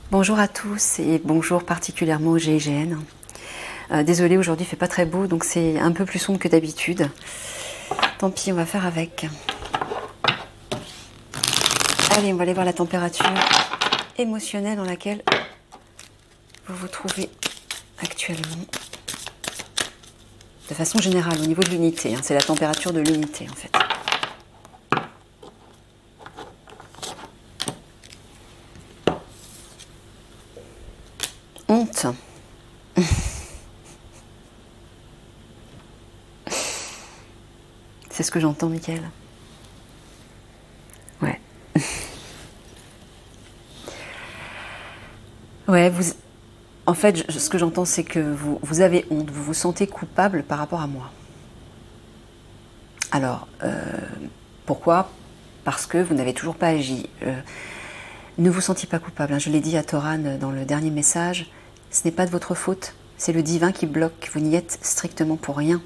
Bonjour à tous et bonjour particulièrement au GIGN. Désolée, aujourd'hui il fait pas très beau, donc c'est un peu plus sombre que d'habitude. Tant pis, on va faire avec. Allez, on va aller voir la température émotionnelle dans laquelle vous vous trouvez actuellement. De façon générale, au niveau de l'unité, hein, c'est la température de l'unité en fait. Honte. C'est ce que j'entends, Mickaël. Ouais. Ouais, en fait, ce que j'entends, c'est que vous avez honte, vous vous sentez coupable par rapport à moi. Alors, pourquoi? Parce que vous n'avez toujours pas agi. Ne vous sentiez pas coupable, hein. Je l'ai dit à Toran dans le dernier message, ce n'est pas de votre faute, c'est le divin qui bloque, vous n'y êtes strictement pour rien.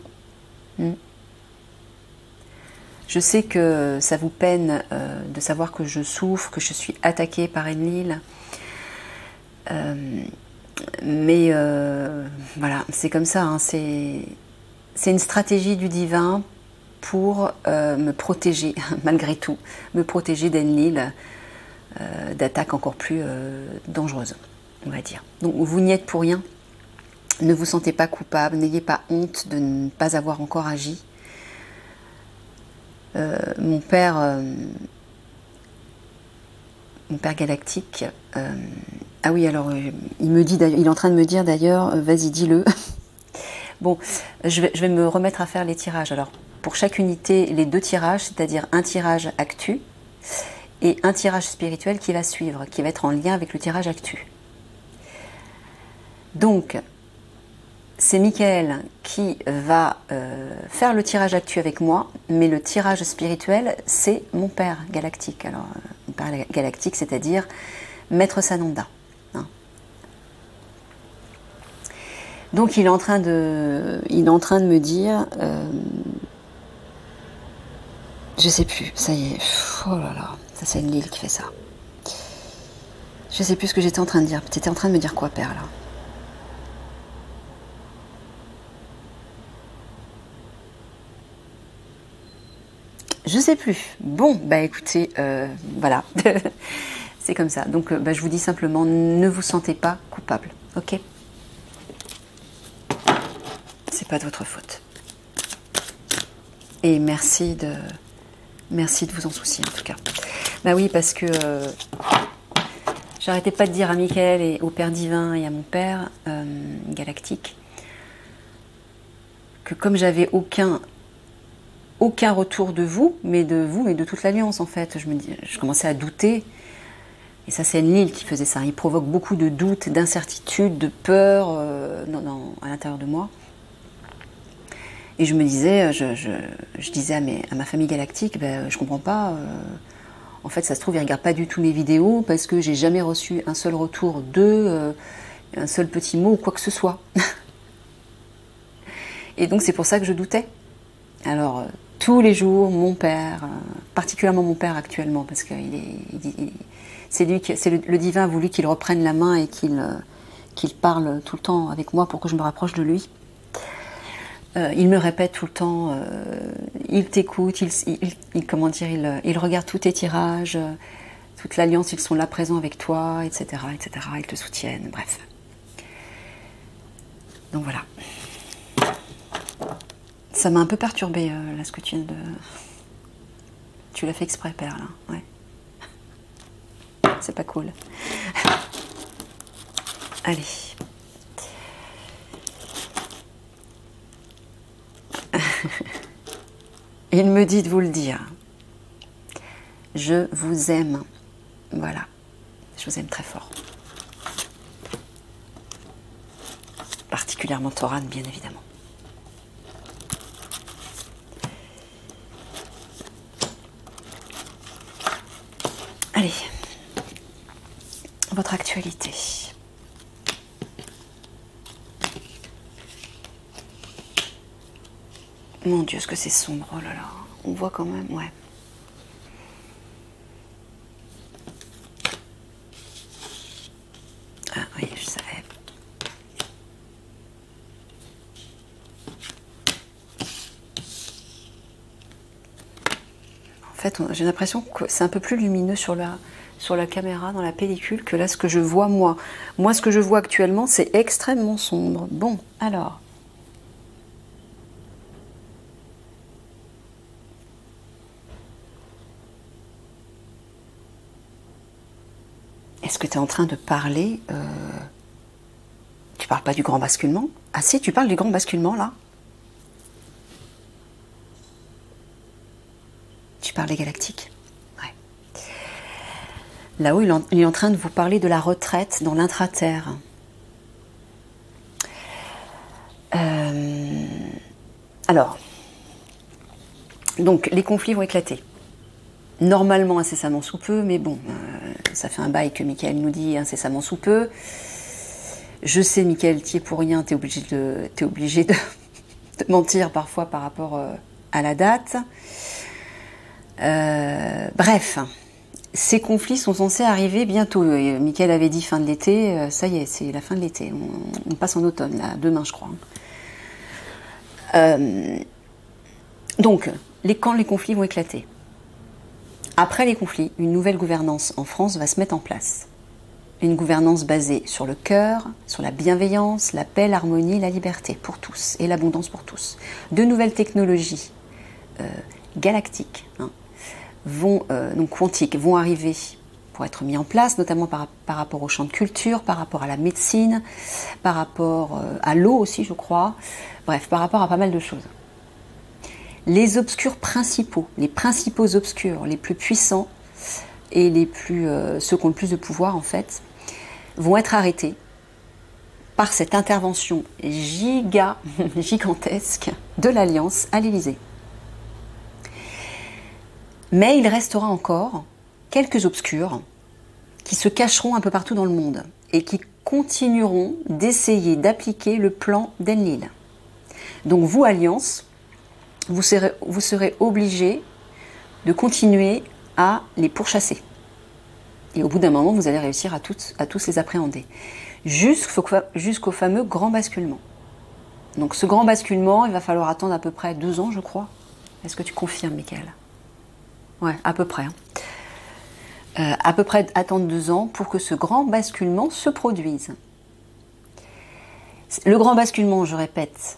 Je sais que ça vous peine de savoir que je souffre, que je suis attaquée par Enlil. Mais voilà, c'est comme ça, hein, c'est une stratégie du divin pour me protéger, malgré tout, me protéger d'Enlil, d'attaques encore plus dangereuses, on va dire. Donc vous n'y êtes pour rien, ne vous sentez pas coupable, n'ayez pas honte de ne pas avoir encore agi. Mon père galactique, ah oui, alors il me dit, il est en train de me dire d'ailleurs, vas-y dis-le. Bon, je vais me remettre à faire les tirages. Alors pour chaque unité, les 2 tirages, c'est-à-dire un tirage actu et un tirage spirituel qui va suivre, qui va être en lien avec le tirage actu. Donc c'est Mickaël qui va faire le tirage actu avec moi, mais le tirage spirituel, c'est mon père galactique. Alors, mon père galactique, c'est-à-dire Maître Sananda. Hein. Donc, il est en train de me dire, je sais plus, ça y est, oh là là, ça c'est Enlil qui fait ça. Je sais plus ce que j'étais en train de dire. Tu étais en train de me dire quoi, père, là? Je sais plus. Bon, bah écoutez, voilà, c'est comme ça. Donc, je vous dis simplement, ne vous sentez pas coupable, ok? C'est pas de votre faute. Et merci de vous en soucier en tout cas. Bah oui, parce que j'arrêtais pas de dire à Mickaël et au Père Divin et à mon Père galactique que comme j'avais aucun retour de vous, mais de toute l'Alliance en fait. Je commençais à douter. Et ça, c'est Enlil qui faisait ça. Il provoque beaucoup de doutes, d'incertitudes, de peur à l'intérieur de moi. Et je me disais, je disais à ma famille galactique, je comprends pas. En fait, ça se trouve, ils regardent pas du tout mes vidéos parce que j'ai jamais reçu un seul retour d'eux, un seul petit mot ou quoi que ce soit. Et donc, c'est pour ça que je doutais. Alors, tous les jours, mon père, particulièrement mon père actuellement, parce que le divin a voulu qu'il reprenne la main et qu'il parle tout le temps avec moi pour que je me rapproche de lui. Il me répète tout le temps, il t'écoute, il regarde tous tes tirages, toute l'Alliance, ils sont là présents avec toi, etc., etc., ils te soutiennent, bref. Donc voilà. Ça m'a un peu perturbée, là, ce que tu viens de... Tu l'as fait exprès, père, là, ouais. C'est pas cool. Allez. Il me dit de vous le dire. Je vous aime. Voilà. Je vous aime très fort. Particulièrement Toran, bien évidemment. Allez. Votre actualité. Mon Dieu, ce que c'est sombre, oh là là. On voit quand même, ouais. fait, j'ai l'impression que c'est un peu plus lumineux sur la caméra, dans la pellicule, que là, ce que je vois, moi. Moi, ce que je vois actuellement, c'est extrêmement sombre. Bon, alors... Est-ce que tu es en train de parler... Tu parles pas du grand basculement? Ah si, tu parles du grand basculement, là? Tu parles des galactiques? Ouais. Là-haut, il est en train de vous parler de la retraite dans l'intraterre. Alors, donc, les conflits vont éclater. Normalement, incessamment sous peu, mais bon, ça fait un bail que Mickaël nous dit incessamment sous peu. Je sais, Mickaël, t'y es pour rien, t'es obligé de mentir parfois par rapport à la date. Bref, ces conflits sont censés arriver bientôt. Mickaël avait dit fin de l'été, ça y est, c'est la fin de l'été. On passe en automne, là, demain, je crois. Donc, quand les conflits vont éclater. Après les conflits, une nouvelle gouvernance en France va se mettre en place. Une gouvernance basée sur le cœur, sur la bienveillance, la paix, l'harmonie, la liberté pour tous et l'abondance pour tous. De nouvelles technologies galactiques, donc quantiques, vont arriver pour être mis en place, notamment par rapport au champ de culture, par rapport à la médecine, par rapport à l'eau aussi, je crois. Bref, par rapport à pas mal de choses. Les obscurs principaux, les principaux obscurs, les plus puissants et ceux qui ont le plus de pouvoir en fait, vont être arrêtés par cette intervention gigantesque de l'Alliance à l'Élysée. Mais il restera encore quelques obscurs qui se cacheront un peu partout dans le monde et qui continueront d'essayer d'appliquer le plan d'Enlil. Donc vous, Alliance, vous serez obligés de continuer à les pourchasser. Et au bout d'un moment, vous allez réussir à tous les appréhender. Jusqu'au fameux grand basculement. Donc ce grand basculement, il va falloir attendre à peu près 2 ans, je crois. Est-ce que tu confirmes, Mickaël? Ouais, à peu près. À peu près attendre 2 ans pour que ce grand basculement se produise. Le grand basculement, je répète,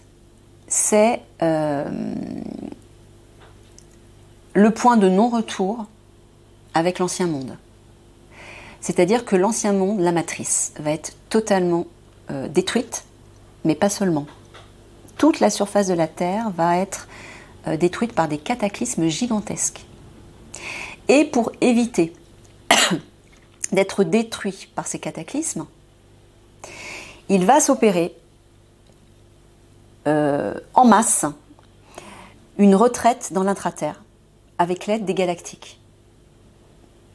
c'est le point de non-retour avec l'ancien monde. C'est-à-dire que l'ancien monde, la matrice, va être totalement détruite, mais pas seulement. Toute la surface de la Terre va être détruite par des cataclysmes gigantesques. Et pour éviter d'être détruit par ces cataclysmes, il va s'opérer en masse une retraite dans l'intraterre avec l'aide des galactiques.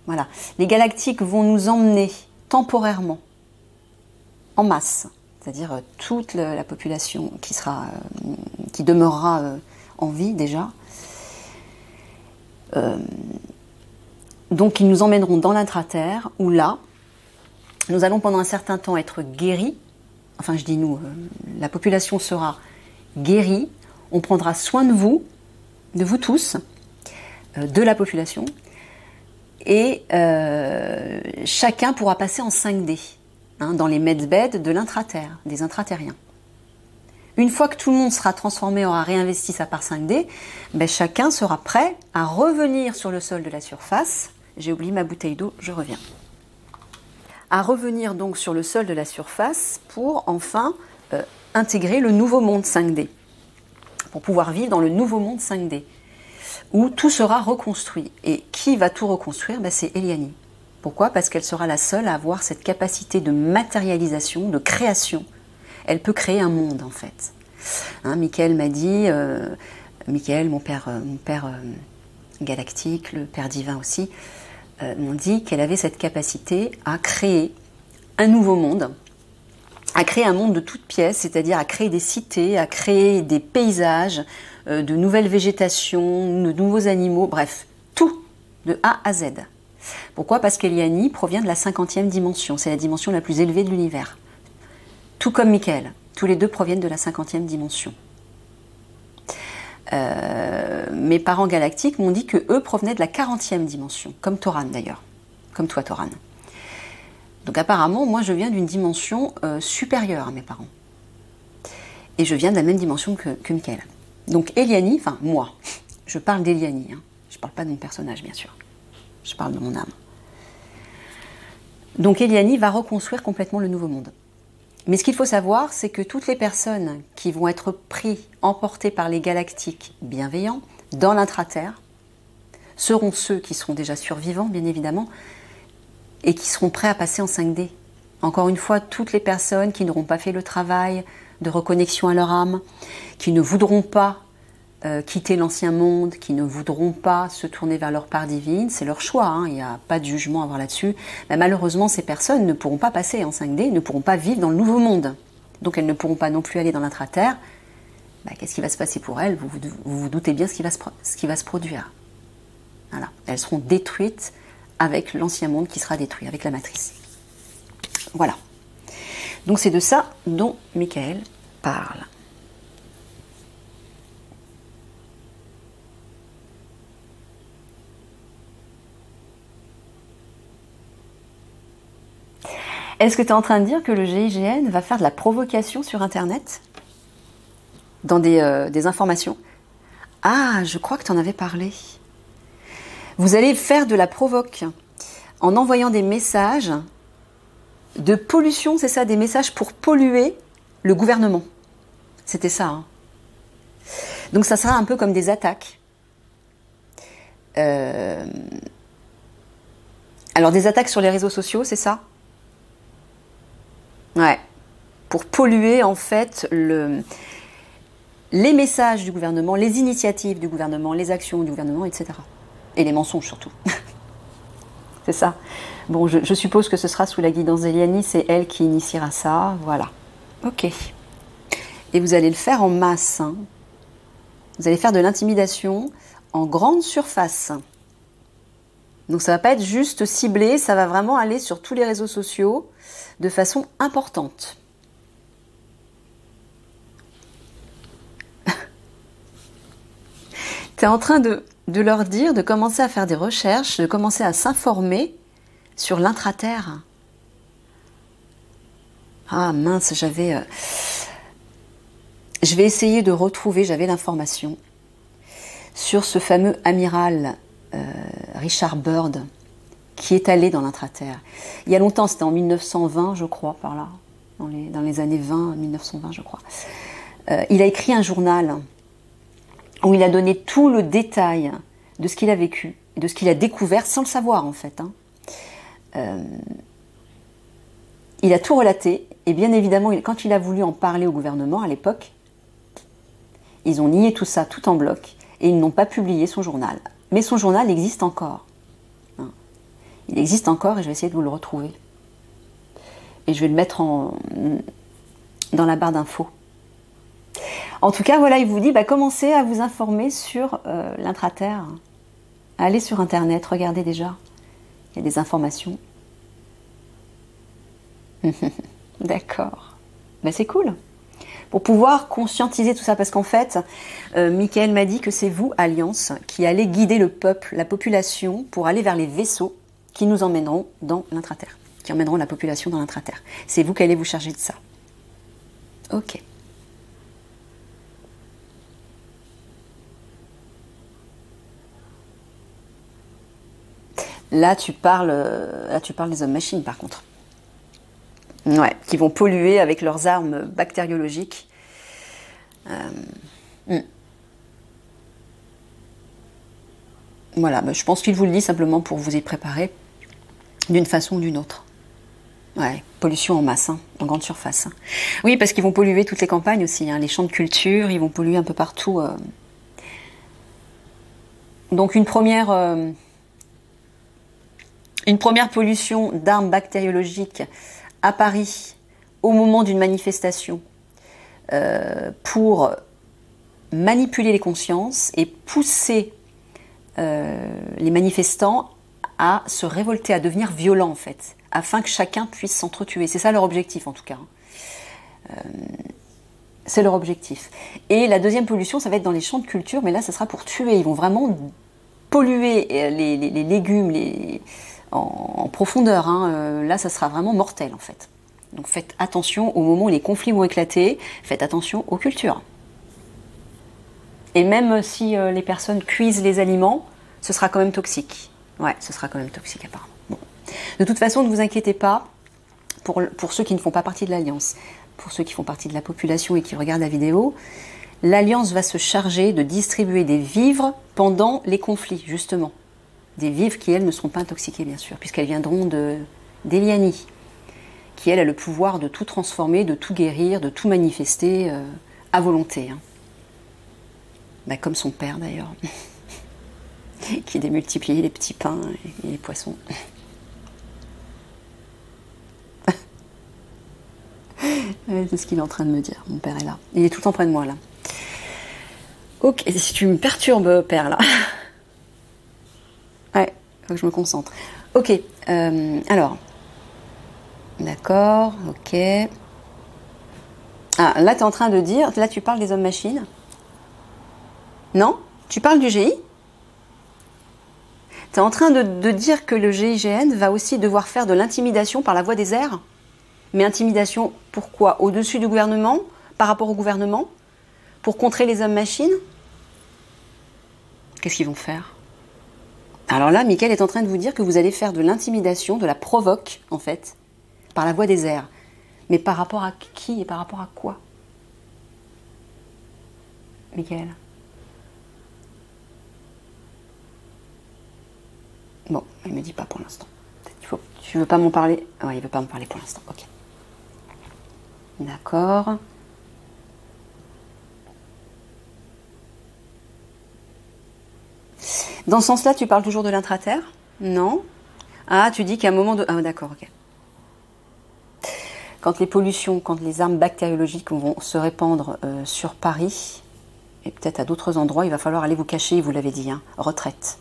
Voilà. Les galactiques vont nous emmener temporairement en masse, c'est-à-dire toute la population qui demeurera en vie déjà. Donc ils nous emmèneront dans l'intraterre où là, nous allons pendant un certain temps être guéris. Enfin, je dis nous, la population sera guérie. On prendra soin de vous tous, de la population. Et chacun pourra passer en 5D, dans les medbeds de l'intraterre, des intraterriens. Une fois que tout le monde sera transformé, aura réinvesti sa part 5D, chacun sera prêt à revenir sur le sol de la surface. J'ai oublié ma bouteille d'eau, je reviens. À revenir donc sur le sol de la surface pour enfin intégrer le nouveau monde 5D. Pour pouvoir vivre dans le nouveau monde 5D. Où tout sera reconstruit. Et qui va tout reconstruire? C'est Eliani. Pourquoi? Parce qu'elle sera la seule à avoir cette capacité de matérialisation, de création. Elle peut créer un monde, en fait. Mickaël m'a dit, Mickaël, mon père galactique, le père divin aussi, m'ont dit qu'elle avait cette capacité à créer un nouveau monde, à créer un monde de toutes pièces, c'est-à-dire à créer des cités, à créer des paysages, de nouvelles végétations, de nouveaux animaux, bref, tout, de A à Z. Pourquoi? Parce qu'Eliani provient de la 50e dimension, c'est la dimension la plus élevée de l'univers. Tout comme Mickaël, tous les deux proviennent de la 50e dimension. mes parents galactiques m'ont dit que eux provenaient de la 40e dimension, comme Toran d'ailleurs, comme toi Toran. Donc apparemment, moi je viens d'une dimension supérieure à mes parents. Et je viens de la même dimension que Michael. Donc Eliani, enfin moi, je parle d'Eliani, hein. Je ne parle pas de mon personnage bien sûr, je parle de mon âme. Donc Eliani va reconstruire complètement le nouveau monde. Mais ce qu'il faut savoir, c'est que toutes les personnes qui vont être emportées par les galactiques bienveillants dans l'intraterre seront ceux qui seront déjà survivants, bien évidemment, et qui seront prêts à passer en 5D. Encore une fois, toutes les personnes qui n'auront pas fait le travail de reconnexion à leur âme, qui ne voudront pas quitter l'ancien monde, qui ne voudront pas se tourner vers leur part divine, c'est leur choix, hein, il n'y a pas de jugement à avoir là-dessus. Mais malheureusement, ces personnes ne pourront pas passer en 5D, ne pourront pas vivre dans le nouveau monde. Donc elles ne pourront pas non plus aller dans l'intraterre. Qu'est-ce qui va se passer pour elles? Vous vous doutez bien ce qui va se produire. Voilà. Elles seront détruites avec l'ancien monde qui sera détruit, avec la matrice. Voilà. Donc c'est de ça dont Michael parle. Est-ce que tu es en train de dire que le GIGN va faire de la provocation sur Internet? Dans des informations? Ah, je crois que tu en avais parlé. Vous allez faire de la provoque en envoyant des messages de pollution, c'est ça, des messages pour polluer le gouvernement. C'était ça. Hein. Donc ça sera un peu comme des attaques. Alors des attaques sur les réseaux sociaux, c'est ça? Ouais. Pour polluer en fait les messages du gouvernement, les initiatives du gouvernement, les actions du gouvernement, etc. Et les mensonges surtout. C'est ça. Bon, je suppose que ce sera sous la guidance d'Eliani, c'est elle qui initiera ça, voilà. Ok. Et vous allez le faire en masse. Hein. Vous allez faire de l'intimidation en grande surface. Donc ça ne va pas être juste ciblé, ça va vraiment aller sur tous les réseaux sociaux de façon importante. Tu es en train de leur dire de commencer à faire des recherches, de commencer à s'informer sur l'intraterre. Ah mince, je vais essayer de retrouver, j'avais l'information sur ce fameux amiral Richard Byrd qui est allé dans l'intraterre. Il y a longtemps, c'était en 1920 je crois, par là, dans les années 20, 1920 je crois. Il a écrit un journal où il a donné tout le détail de ce qu'il a vécu, de ce qu'il a découvert sans le savoir en fait. Hein. Il a tout relaté et bien évidemment, quand il a voulu en parler au gouvernement à l'époque, ils ont nié tout ça, tout en bloc, et ils n'ont pas publié son journal. Mais son journal existe encore. Hein. Il existe encore et je vais essayer de vous le retrouver. Et je vais le mettre dans la barre d'infos. En tout cas, voilà, il vous dit, commencez à vous informer sur l'intraterre. Allez sur Internet, regardez déjà. Il y a des informations. D'accord. C'est cool. Pour pouvoir conscientiser tout ça, parce qu'en fait, Michael m'a dit que c'est vous, Alliance, qui allez guider le peuple, la population, pour aller vers les vaisseaux qui nous emmèneront dans l'intraterre, qui emmèneront la population dans l'intraterre. C'est vous qui allez vous charger de ça. Ok. Là, tu parles des hommes-machines, par contre. Ouais, qui vont polluer avec leurs armes bactériologiques. Voilà, je pense qu'il vous le dit simplement pour vous y préparer, d'une façon ou d'une autre. Ouais, pollution en masse, hein, en grande surface. Hein. Oui, parce qu'ils vont polluer toutes les campagnes aussi, hein, les champs de culture, ils vont polluer un peu partout. Donc une première pollution d'armes bactériologiques à Paris au moment d'une manifestation pour manipuler les consciences et pousser les manifestants à se révolter, à devenir violents en fait, afin que chacun puisse s'entretuer. C'est ça leur objectif en tout cas. C'est leur objectif. Et la deuxième pollution, ça va être dans les champs de culture, mais là, ça sera pour tuer. Ils vont vraiment polluer les légumes en profondeur. Hein. Là, ça sera vraiment mortel, en fait. Donc faites attention au moment où les conflits vont éclater. Faites attention aux cultures. Et même si les personnes cuisent les aliments, ce sera quand même toxique. Ouais, ce sera quand même toxique, apparemment. Bon. De toute façon, ne vous inquiétez pas pour ceux qui ne font pas partie de l'Alliance. Pour ceux qui font partie de la population et qui regardent la vidéo, l'Alliance va se charger de distribuer des vivres pendant les conflits, justement. Des vivres qui, elles, ne seront pas intoxiquées, bien sûr, puisqu'elles viendront d'Eliani, qui, elle, a le pouvoir de tout transformer, de tout guérir, de tout manifester à volonté. Hein. Bah, comme son père, d'ailleurs, qui démultipliait les petits pains et les poissons. C'est ce qu'il est en train de me dire. Mon père est là. Il est tout le temps près de moi, là. Ok, si tu me perturbes, père, là. Ouais, faut que je me concentre. Ok, alors. D'accord, ok. Ah, là, tu es en train de dire... Là, tu parles des hommes-machines. Non? Tu parles du GI? Tu es en train de dire que le GIGN va aussi devoir faire de l'intimidation par la voie des airs? Mais intimidation, pourquoi? Au-dessus du gouvernement? Par rapport au gouvernement? Pour contrer les hommes-machines? Qu'est-ce qu'ils vont faire? Alors là, Mickaël est en train de vous dire que vous allez faire de l'intimidation, de la provoque, en fait, par la voie des airs. Mais par rapport à qui et par rapport à quoi? Mickaël? Bon, il me dit pas pour l'instant. Tu veux pas m'en parler? Ouais, il veut pas m'en parler pour l'instant, ok. D'accord. Dans ce sens-là, tu parles toujours de l'intraterre? Non. Ah, tu dis qu'à un moment de... Ah, d'accord, ok. Quand les pollutions, quand les armes bactériologiques vont se répandre sur Paris, et peut-être à d'autres endroits, il va falloir aller vous cacher, vous l'avez dit, hein, retraite,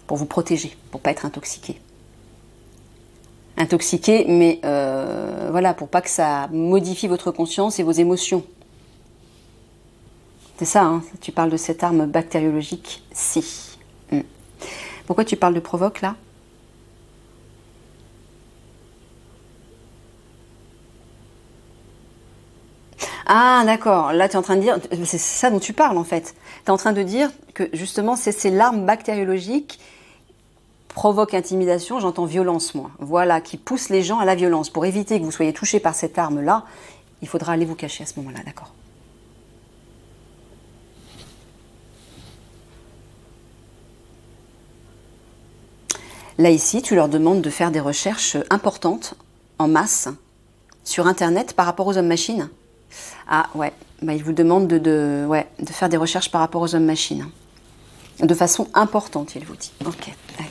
pour vous protéger, pour pas être intoxiqué. Intoxiqué, mais voilà, pour pas que ça modifie votre conscience et vos émotions. C'est ça, hein, tu parles de cette arme bactériologique, si. Pourquoi tu parles de provoque, là? Ah, d'accord, là tu es en train de dire, c'est ça dont tu parles en fait. Tu es en train de dire que justement c'est l'arme bactériologique provoque intimidation, j'entends violence moi, voilà, qui pousse les gens à la violence. Pour éviter que vous soyez touchés par cette arme-là, il faudra aller vous cacher à ce moment-là, d'accord. Là ici, tu leur demandes de faire des recherches importantes, en masse, sur Internet par rapport aux hommes-machines. Ah ouais, bah, ils vous demandent de faire des recherches par rapport aux hommes-machines. De façon importante, il vous dit. Ok, allez.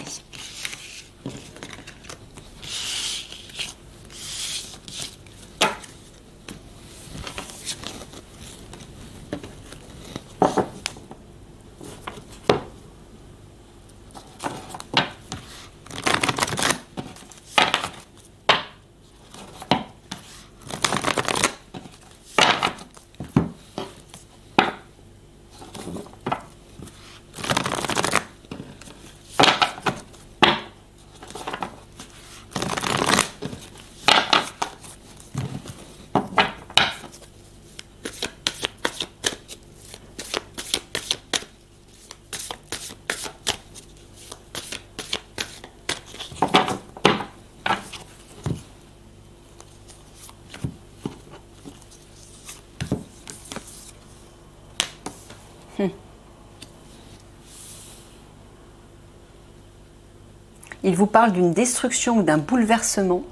Il vous parle d'une destruction ou d'un bouleversement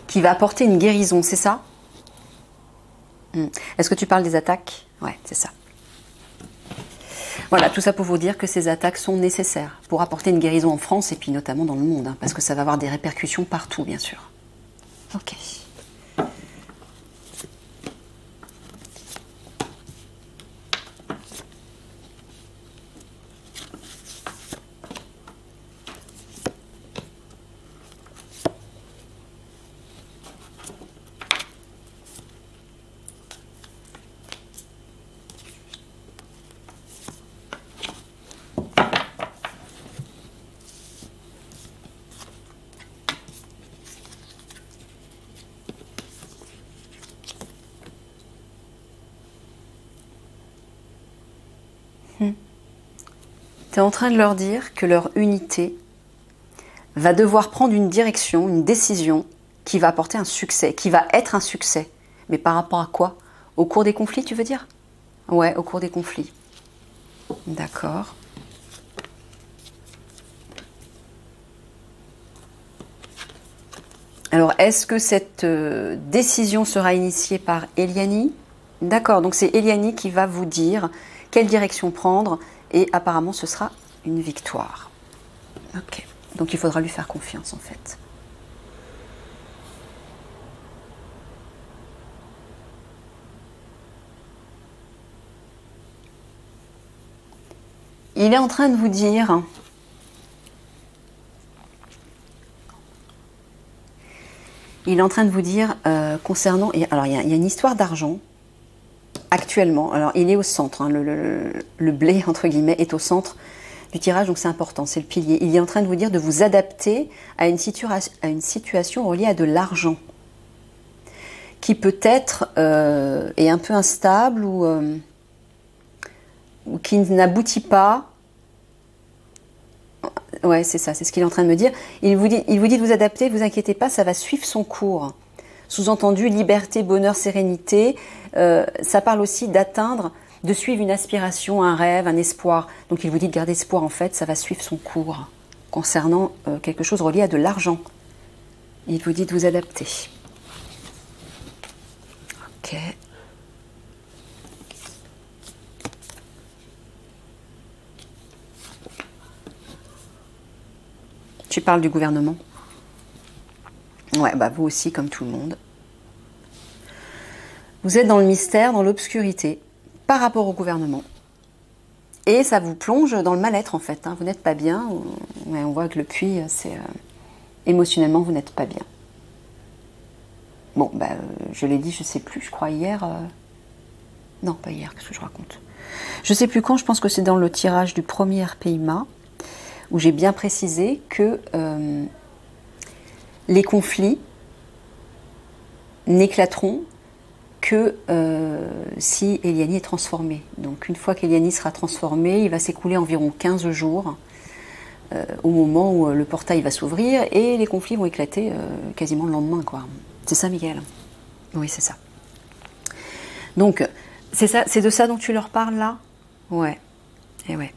qui va apporter une guérison, c'est ça? Est-ce que tu parles des attaques? Ouais, c'est ça. Voilà, tout ça pour vous dire que ces attaques sont nécessaires pour apporter une guérison en France et puis notamment dans le monde, hein, parce que ça va avoir des répercussions partout, bien sûr. Ok. Tu es en train de leur dire que leur unité va devoir prendre une direction, une décision qui va apporter un succès, qui va être un succès. Mais par rapport à quoi? Au cours des conflits, tu veux dire? Ouais, au cours des conflits. D'accord. Alors, est-ce que cette décision sera initiée par Eliani? D'accord, donc c'est Eliani qui va vous dire quelle direction prendre et apparemment ce sera une victoire. Ok, donc il faudra lui faire confiance en fait. Il est en train de vous dire... Il est en train de vous dire concernant... Alors, il y a une histoire d'argent, actuellement. Alors, il est au centre. Hein, le blé, entre guillemets, est au centre du tirage, donc c'est important, c'est le pilier. Il est en train de vous dire de vous adapter à une situation reliée à de l'argent, qui peut-être est un peu instable ou qui n'aboutit pas. Ouais, c'est ça, c'est ce qu'il est en train de me dire. Il vous dit de vous adapter, ne vous inquiétez pas, ça va suivre son cours. Sous-entendu, liberté, bonheur, sérénité. Ça parle aussi d'atteindre, de suivre une aspiration, un rêve, un espoir. Donc il vous dit de garder espoir, en fait, ça va suivre son cours. Concernant quelque chose relié à de l'argent. Il vous dit de vous adapter. Ok. Tu parles du gouvernement? Ouais, bah vous aussi, comme tout le monde. Vous êtes dans le mystère, dans l'obscurité, par rapport au gouvernement. Et ça vous plonge dans le mal-être, en fait. Hein. Vous n'êtes pas bien. Ouais, on voit que le puits, c'est... émotionnellement, vous n'êtes pas bien. Bon, bah, je l'ai dit, je sais plus, je crois hier... Non, pas hier, qu'est-ce que je raconte? Je sais plus quand, je pense que c'est dans le tirage du premier RPIMA, où j'ai bien précisé que les conflits n'éclateront que si Eliani est transformée. Donc une fois qu'Eliani sera transformée, il va s'écouler environ 15 jours au moment où le portail va s'ouvrir et les conflits vont éclater quasiment le lendemain, quoi. C'est ça, Miguel? Oui, c'est ça. Donc, c'est ça, c'est de ça dont tu leur parles là? Ouais. Et ouais.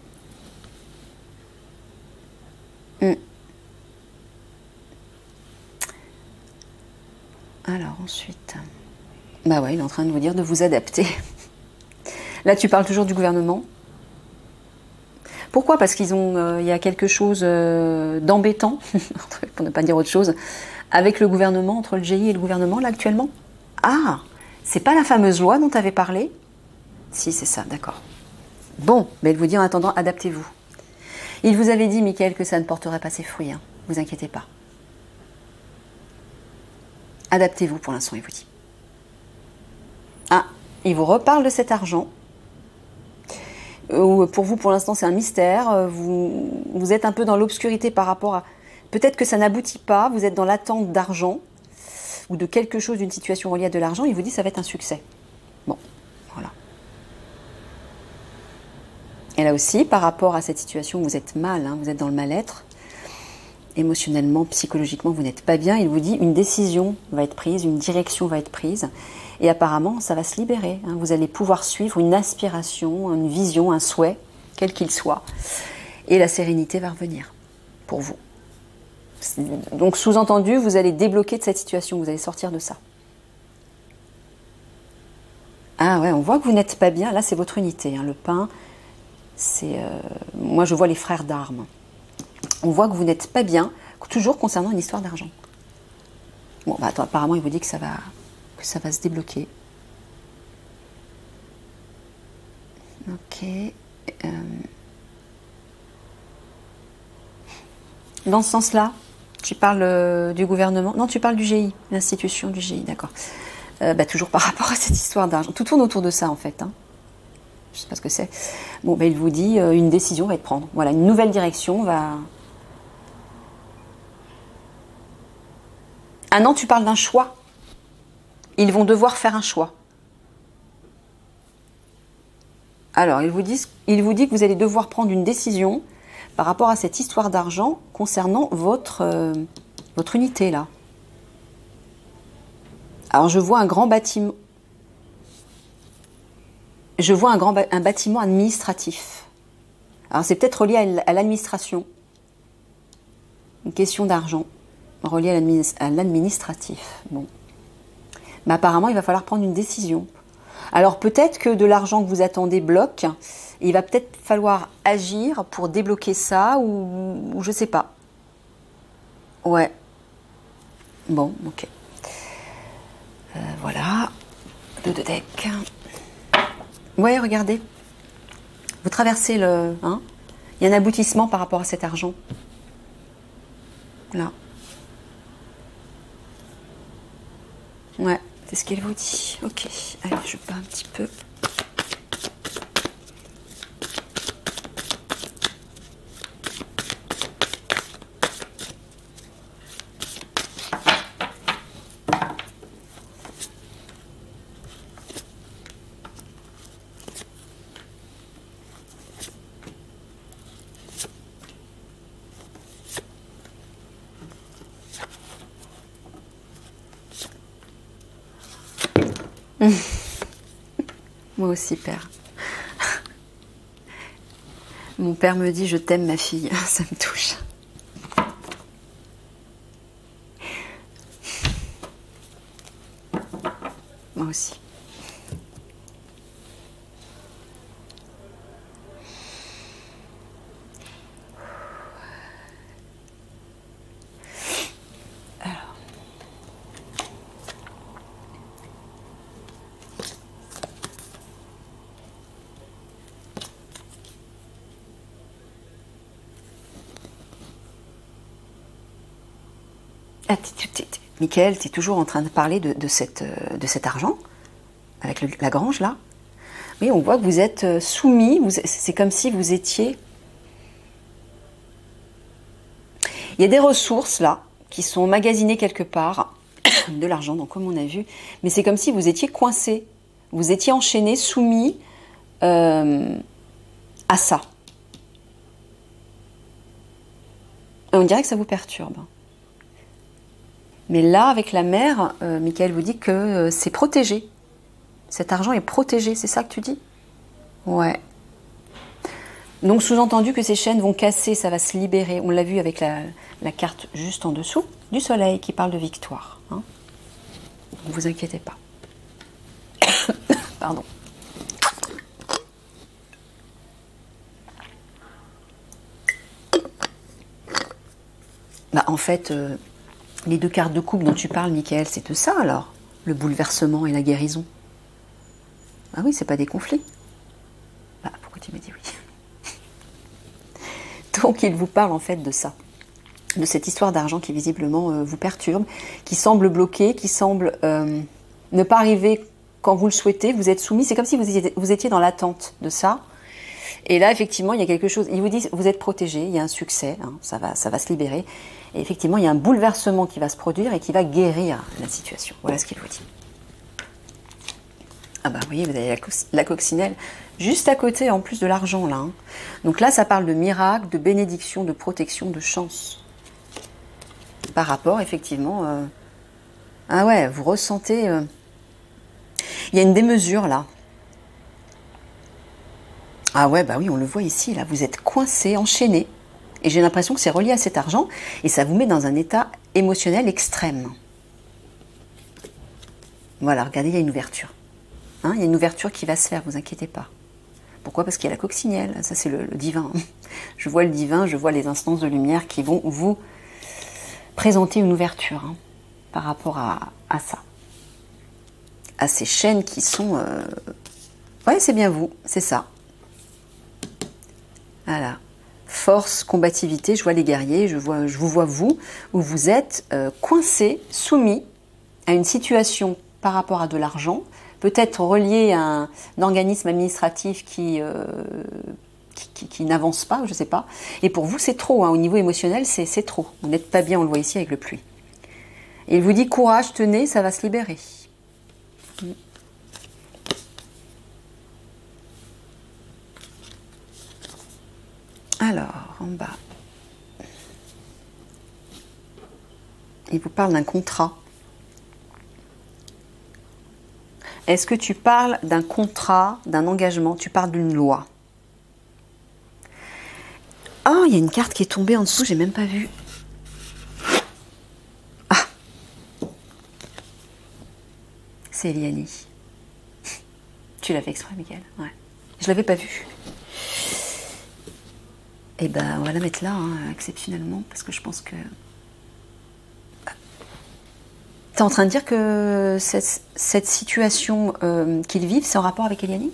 Alors ensuite, bah ouais, il est en train de vous dire de vous adapter. Là, tu parles toujours du gouvernement. Pourquoi? Parce qu'ils ont, il y a quelque chose d'embêtant, pour ne pas dire autre chose, avec le gouvernement, entre le GI et le gouvernement là actuellement. Ah, c'est pas la fameuse loi dont tu avais parlé? Si, c'est ça, d'accord. Bon, mais il vous dit en attendant, adaptez-vous. Il vous avait dit, Mickaël, que ça ne porterait pas ses fruits, hein. Vous inquiétez pas. Adaptez-vous pour l'instant, il vous dit. Ah, il vous reparle de cet argent. Pour vous, pour l'instant, c'est un mystère. Vous êtes un peu dans l'obscurité par rapport à... Peut-être que ça n'aboutit pas, vous êtes dans l'attente d'argent ou de quelque chose, d'une situation reliée à de l'argent. Il vous dit ça va être un succès. Bon, voilà. Et là aussi, par rapport à cette situation, vous êtes mal, hein, vous êtes dans le mal-être. Émotionnellement, psychologiquement, vous n'êtes pas bien. Il vous dit une décision va être prise, une direction va être prise. Et apparemment, ça va se libérer. Hein. Vous allez pouvoir suivre une aspiration, une vision, un souhait, quel qu'il soit. Et la sérénité va revenir pour vous. Donc, sous-entendu, vous allez débloquer de cette situation, vous allez sortir de ça. Ah ouais, on voit que vous n'êtes pas bien. Là, c'est votre unité. Hein. Le pain, c'est... moi, je vois les frères d'armes. On voit que vous n'êtes pas bien, toujours concernant une histoire d'argent. Bon, bah attends, apparemment, il vous dit que ça va se débloquer. Ok. Dans ce sens-là, tu parles du gouvernement. Non, tu parles du GI, l'institution du GI, d'accord. Bah, toujours par rapport à cette histoire d'argent. Tout tourne autour de ça, en fait. Hein. Je ne sais pas ce que c'est. Bon, bah, il vous dit une décision va être prendre. Voilà, une nouvelle direction va... Ah non, tu parles d'un choix. Ils vont devoir faire un choix. Alors, il vous dit que vous allez devoir prendre une décision par rapport à cette histoire d'argent concernant votre unité, là. Alors, je vois un grand bâtiment. Je vois un bâtiment administratif. Alors, c'est peut-être relié à l'administration. Une question d'argent reliée à l'administratif. Bon. Mais apparemment, il va falloir prendre une décision. Alors, peut-être que de l'argent que vous attendez bloque. Il va peut-être falloir agir pour débloquer ça ou je sais pas. Ouais. Bon, ok. Voilà. 2 de deck. Ouais, regardez. Vous traversez le... Hein, il y a un aboutissement par rapport à cet argent. Là. Ouais, c'est ce qu'il vous dit. Ok. Allez, je bats un petit peu. Moi aussi, père. Mon père me dit « Je t'aime, ma fille ». Ça me touche. Moi aussi. Ah, Michael, tu es toujours en train de parler de cet argent, avec la grange là. Oui, on voit que vous êtes soumis, c'est comme si vous étiez... Il y a des ressources là, qui sont magasinées quelque part, de l'argent, donc comme on a vu, mais c'est comme si vous étiez coincé, vous étiez enchaîné, soumis à ça. Et on dirait que ça vous perturbe. Mais là, avec la mère, Michael vous dit que c'est protégé. Cet argent est protégé, c'est ça que tu dis? Ouais. Donc, sous-entendu que ces chaînes vont casser, ça va se libérer. On l'a vu avec la carte juste en dessous du soleil qui parle de victoire. Hein. Ne vous inquiétez pas. Pardon. Bah, en fait... les 2 cartes de coupe dont tu parles, Michael, c'est de ça alors? Le bouleversement et la guérison. Ah oui, c'est pas des conflits. Bah, pourquoi tu m'as dit oui? Donc il vous parle en fait de ça. De cette histoire d'argent qui visiblement vous perturbe, qui semble bloquer, qui semble ne pas arriver quand vous le souhaitez. Vous êtes soumis, c'est comme si vous étiez dans l'attente de ça. Et là, effectivement, il y a quelque chose. Il vous dit, vous êtes protégé, il y a un succès, hein, ça va se libérer. Et effectivement, il y a un bouleversement qui va se produire et qui va guérir la situation. Voilà ce qu'il vous dit. Ah bah, vous voyez, vous avez la coccinelle juste à côté, en plus de l'argent, là. Hein. Donc là, ça parle de miracle, de bénédiction, de protection, de chance. Par rapport, effectivement... Ah ouais, vous ressentez... Il y a une démesure, là. Ah ouais, bah oui, on le voit ici, là, vous êtes coincé, enchaîné. Et j'ai l'impression que c'est relié à cet argent, et ça vous met dans un état émotionnel extrême. Voilà, regardez, il y a une ouverture. Hein, il y a une ouverture qui va se faire, vous inquiétez pas. Pourquoi? Parce qu'il y a la coccinelle, ça c'est le divin. Je vois le divin, je vois les instances de lumière qui vont vous présenter une ouverture hein, par rapport à ça. À ces chaînes qui sont... Ouais, c'est bien vous, c'est ça. Voilà. Force, combativité, je vois les guerriers, je vous vois vous, où vous êtes coincé, soumis à une situation par rapport à de l'argent, peut-être relié à un organisme administratif qui n'avance pas, je ne sais pas. Et pour vous, c'est trop, hein, au niveau émotionnel, c'est trop. Vous n'êtes pas bien, on le voit ici avec le pluie. Et il vous dit, courage, tenez, ça va se libérer. Alors, en bas. Il vous parle d'un contrat. Est-ce que tu parles d'un contrat, d'un engagement? Tu parles d'une loi? Oh, il y a une carte qui est tombée en dessous, j'ai même pas vu. Ah, c'est Eliani. Tu l'as fait exprès, Mickaël? Ouais. Je l'avais pas vu. Eh ben, on va la mettre là, hein, exceptionnellement, parce que je pense que... T'es en train de dire que cette situation qu'ils vivent, c'est en rapport avec Eliani?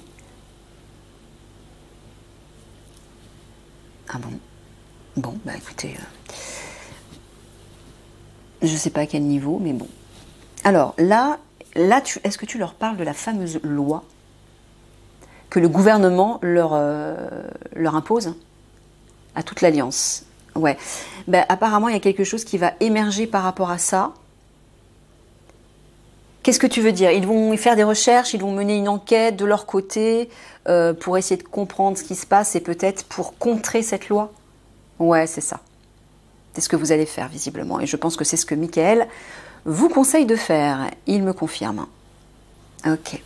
Ah bon? Bon, bah écoutez, je sais pas à quel niveau, mais bon. Alors là est-ce que tu leur parles de la fameuse loi que le gouvernement leur impose à toute l'Alliance? Ouais. Ben, apparemment, il y a quelque chose qui va émerger par rapport à ça. Qu'est-ce que tu veux dire? Ils vont faire des recherches, ils vont mener une enquête de leur côté pour essayer de comprendre ce qui se passe et peut-être pour contrer cette loi? Ouais, c'est ça. C'est ce que vous allez faire, visiblement. Et je pense que c'est ce que Mickaël vous conseille de faire. Il me confirme. Ok.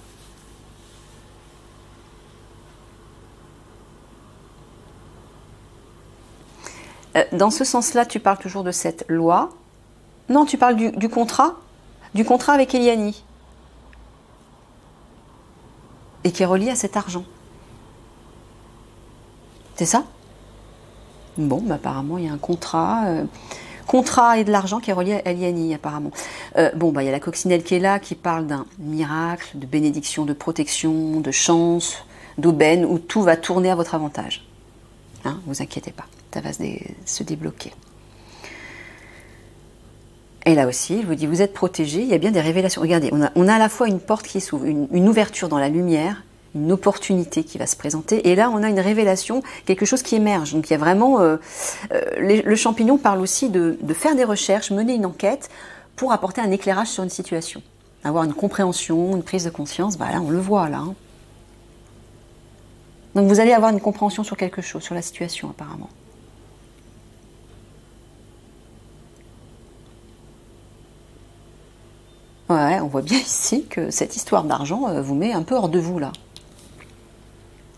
Dans ce sens-là, tu parles toujours de cette loi. Non, tu parles du contrat? Du contrat avec Eliani. Et qui est relié à cet argent. C'est ça? Bon, bah, apparemment, il y a un contrat et de l'argent qui est relié à Eliani, apparemment. Bon, bah, il y a la coccinelle qui est là, qui parle d'un miracle, de bénédiction, de protection, de chance, d'aubaine, où tout va tourner à votre avantage. Hein, vous inquiétez pas, ça va se débloquer. Et là aussi, il vous dit, vous êtes protégé, il y a bien des révélations. Regardez, on a à la fois une porte qui s'ouvre, une ouverture dans la lumière, une opportunité qui va se présenter, et là, on a une révélation, quelque chose qui émerge. Donc, il y a vraiment... le champignon parle aussi de faire des recherches, mener une enquête pour apporter un éclairage sur une situation. Avoir une compréhension, une prise de conscience, bah là, on le voit, là. Hein. Donc, vous allez avoir une compréhension sur quelque chose, sur la situation, apparemment. Ouais, on voit bien ici que cette histoire d'argent vous met un peu hors de vous, là.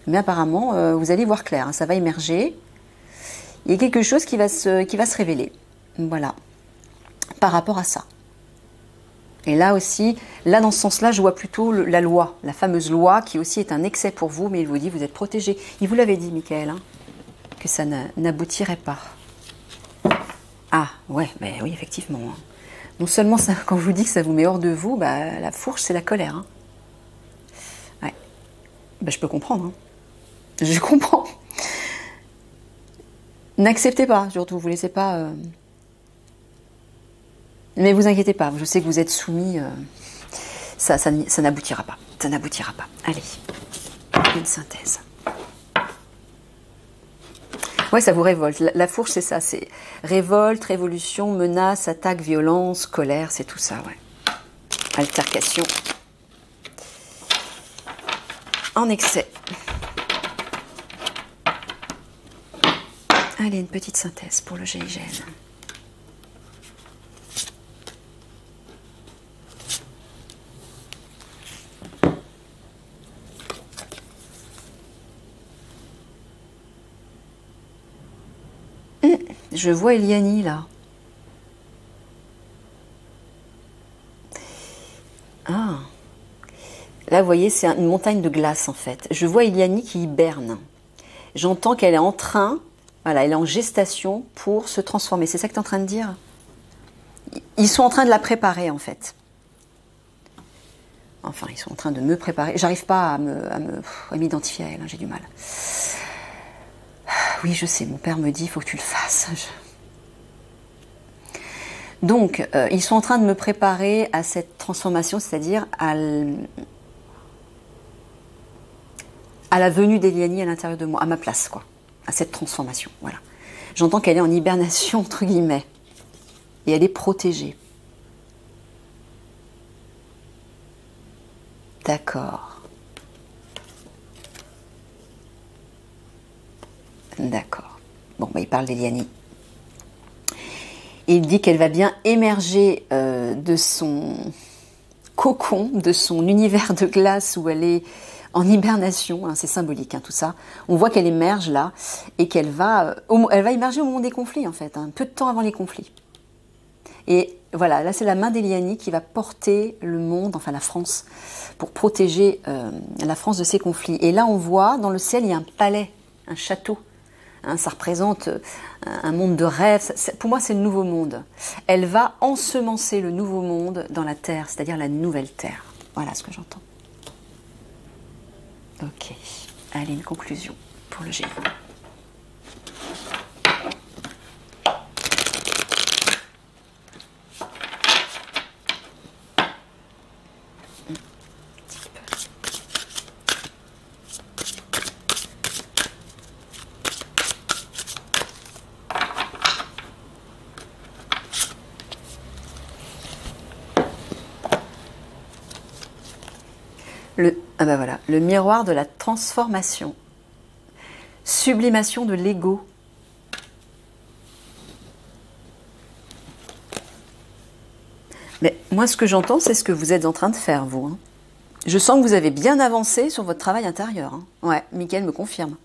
Mais apparemment, vous allez voir clair, hein, ça va émerger. Il y a quelque chose qui va se révéler. Voilà. Par rapport à ça. Et là aussi, là dans ce sens-là, je vois plutôt la loi, la fameuse loi qui aussi est un excès pour vous, mais il vous dit, vous êtes protégé. Il vous l'avait dit, Mickaël, hein, que ça n'aboutirait pas. Ah, ouais, ben oui, effectivement. Hein. Non seulement, ça, quand je vous dis que ça vous met hors de vous, bah, la fourche, c'est la colère. Hein. Ouais. Ben, je peux comprendre. Hein. Je comprends. N'acceptez pas, surtout, vous ne laissez pas... Mais vous inquiétez pas, je sais que vous êtes soumis, ça n'aboutira pas. Ça n'aboutira pas. Allez, une synthèse. Ouais, ça vous révolte. La fourche, c'est ça, c'est révolte, révolution, menace, attaque, violence, colère, c'est tout ça, ouais. Altercation. En excès. Allez, une petite synthèse pour le GIGN. Je vois Eliani là. Ah. Là, vous voyez, c'est une montagne de glace en fait. Je vois Eliani qui hiberne. J'entends qu'elle est en train, voilà, elle est en gestation pour se transformer. C'est ça que tu es en train de dire? Ils sont en train de la préparer en fait. Enfin, ils sont en train de me préparer. J'arrive pas à m'identifier à elle, hein, j'ai du mal. Oui, je sais, mon père me dit, il faut que tu le fasses. Donc, ils sont en train de me préparer à cette transformation, c'est-à-dire à la venue d'Eliani à l'intérieur de moi, à ma place, quoi. À cette transformation, voilà. J'entends qu'elle est en hibernation, entre guillemets. Et elle est protégée. D'accord. D'accord. Bon, bah, il parle d'Eliani. Il dit qu'elle va bien émerger de son cocon, de son univers de glace où elle est en hibernation, hein, c'est symbolique tout ça. On voit qu'elle émerge là et qu'elle va, elle va émerger au moment des conflits en fait, un peu de temps avant les conflits. Et voilà, là c'est la main d'Eliani qui va porter le monde, enfin la France, pour protéger la France de ces conflits. Et là on voit dans le ciel il y a un palais, un château. Hein, ça représente un monde de rêve. Pour moi, c'est le nouveau monde. Elle va ensemencer le nouveau monde dans la terre, c'est-à-dire la nouvelle terre. Voilà ce que j'entends. Ok. Allez, une conclusion pour le génie. Voilà, le miroir de la transformation, sublimation de l'ego. Mais moi, ce que j'entends, c'est ce que vous êtes en train de faire, vous. Hein. Je sens que vous avez bien avancé sur votre travail intérieur. Hein. Ouais, Mickaël me confirme.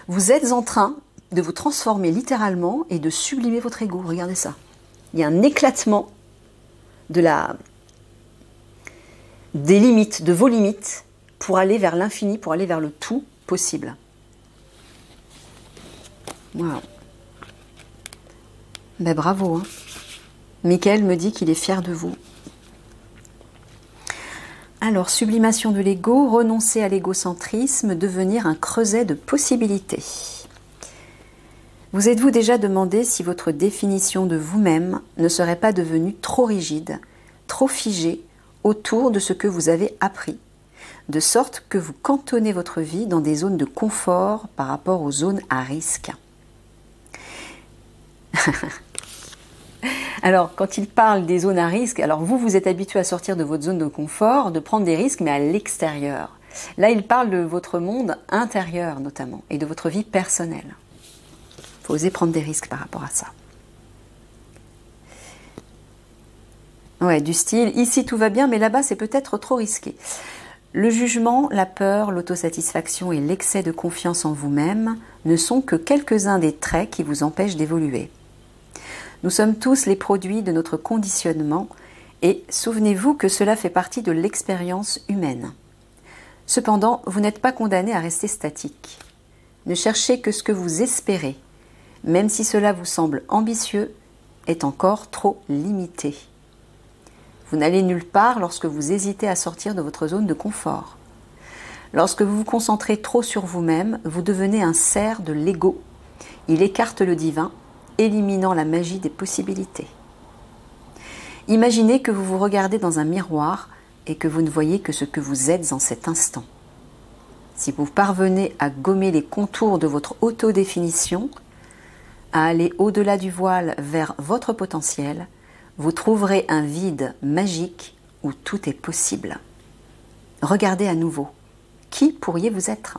Vous êtes en train de vous transformer littéralement et de sublimer votre ego. Regardez ça. Il y a un éclatement des limites, de vos limites, pour aller vers l'infini, pour aller vers le tout possible. Wow. Ben bravo. Hein. Mickaël me dit qu'il est fier de vous. Alors, sublimation de l'ego, renoncer à l'égocentrisme, devenir un creuset de possibilités. Vous êtes-vous déjà demandé si votre définition de vous-même ne serait pas devenue trop rigide, trop figée autour de ce que vous avez appris, de sorte que vous cantonnez votre vie dans des zones de confort par rapport aux zones à risque. Alors, quand il parle des zones à risque, alors vous êtes habitué à sortir de votre zone de confort, de prendre des risques, mais à l'extérieur. Là, il parle de votre monde intérieur, notamment, et de votre vie personnelle. Il faut oser prendre des risques par rapport à ça. Ouais, du style, ici tout va bien, mais là-bas, c'est peut-être trop risqué. Le jugement, la peur, l'autosatisfaction et l'excès de confiance en vous-même ne sont que quelques-uns des traits qui vous empêchent d'évoluer. Nous sommes tous les produits de notre conditionnement et souvenez-vous que cela fait partie de l'expérience humaine. Cependant, vous n'êtes pas condamné à rester statique. Ne cherchez que ce que vous espérez, même si cela vous semble ambitieux, est encore trop limité. Vous n'allez nulle part lorsque vous hésitez à sortir de votre zone de confort. Lorsque vous vous concentrez trop sur vous-même, vous devenez un cerf de l'ego. Il écarte le divin, éliminant la magie des possibilités. Imaginez que vous vous regardez dans un miroir et que vous ne voyez que ce que vous êtes en cet instant. Si vous parvenez à gommer les contours de votre autodéfinition, à aller au-delà du voile vers votre potentiel, vous trouverez un vide magique où tout est possible. Regardez à nouveau. Qui pourriez-vous être?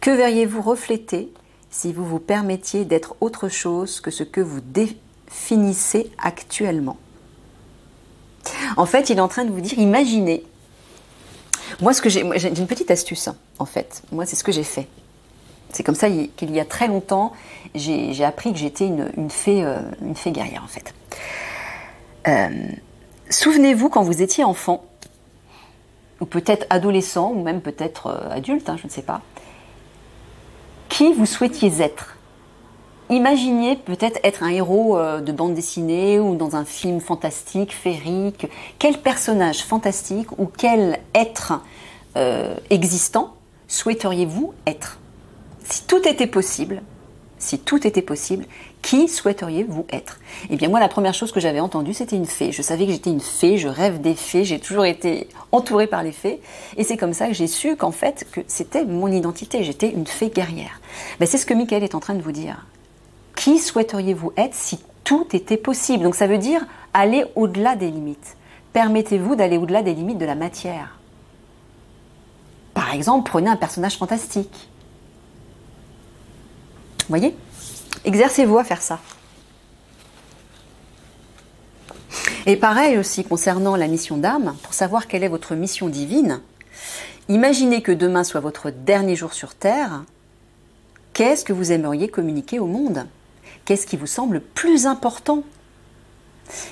Que verriez-vous refléter si vous vous permettiez d'être autre chose que ce que vous définissez actuellement? En fait, il est en train de vous dire, imaginez. Moi, j'ai une petite astuce, en fait. Moi, c'est ce que j'ai fait. C'est comme ça qu'il y a très longtemps, j'ai appris que j'étais une fée guerrière, en fait. Souvenez-vous quand vous étiez enfant, ou peut-être adolescent, ou même peut-être adulte, je ne sais pas, qui vous souhaitiez être. Imaginez peut-être être un héros de bande dessinée ou dans un film fantastique, féerique. Quel personnage fantastique ou quel être existant souhaiteriez-vous être? Si tout était possible, qui souhaiteriez-vous être? Eh bien moi, la première chose que j'avais entendue, c'était une fée. Je savais que j'étais une fée, je rêve des fées, j'ai toujours été entourée par les fées. Et c'est comme ça que j'ai su qu'en fait, que c'était mon identité, j'étais une fée guerrière. Ben, c'est ce que Mickaël est en train de vous dire. Qui souhaiteriez-vous être si tout était possible? Donc ça veut dire aller au-delà des limites. Permettez-vous d'aller au-delà des limites de la matière. Par exemple, prenez un personnage fantastique. voyez? Exercez-vous à faire ça. Et pareil aussi concernant la mission d'âme, pour savoir quelle est votre mission divine, imaginez que demain soit votre dernier jour sur Terre. Qu'est-ce que vous aimeriez communiquer au monde? Qu'est-ce qui vous semble plus important?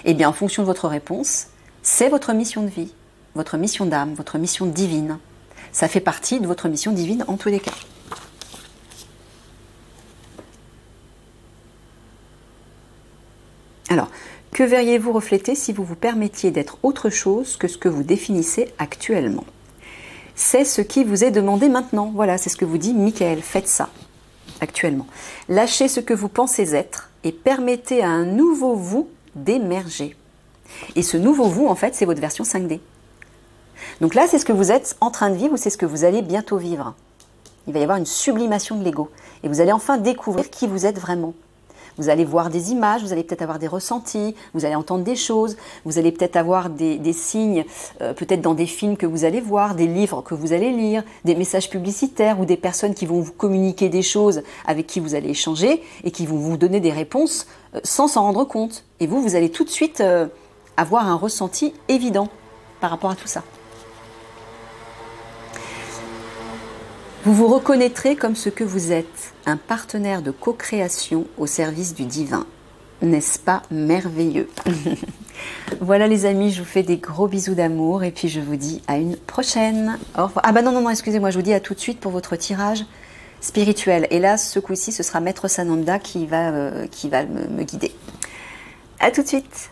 Eh bien, en fonction de votre réponse, c'est votre mission de vie, votre mission d'âme, votre mission divine. Ça fait partie de votre mission divine en tous les cas. Alors, que verriez-vous refléter si vous vous permettiez d'être autre chose que ce que vous définissez actuellement? C'est ce qui vous est demandé maintenant. Voilà, c'est ce que vous dit Michael. Faites ça, actuellement. Lâchez ce que vous pensez être et permettez à un nouveau vous d'émerger. Et ce nouveau vous, en fait, c'est votre version 5D. Donc là, c'est ce que vous êtes en train de vivre ou c'est ce que vous allez bientôt vivre. Il va y avoir une sublimation de l'ego. Et vous allez enfin découvrir qui vous êtes vraiment. Vous allez voir des images, vous allez peut-être avoir des ressentis, vous allez entendre des choses, vous allez peut-être avoir des signes, peut-être dans des films que vous allez voir, des livres que vous allez lire, des messages publicitaires ou des personnes qui vont vous communiquer des choses avec qui vous allez échanger et qui vont vous donner des réponses sans s'en rendre compte. Et vous allez tout de suite avoir un ressenti évident par rapport à tout ça. Vous vous reconnaîtrez comme ce que vous êtes, un partenaire de co-création au service du divin. N'est-ce pas merveilleux? Voilà les amis, je vous fais des gros bisous d'amour et puis je vous dis à une prochaine. Au revoir. Ah bah non, excusez-moi, je vous dis à tout de suite pour votre tirage spirituel. Et là, ce coup-ci, ce sera Maître Sananda qui va me guider. À tout de suite.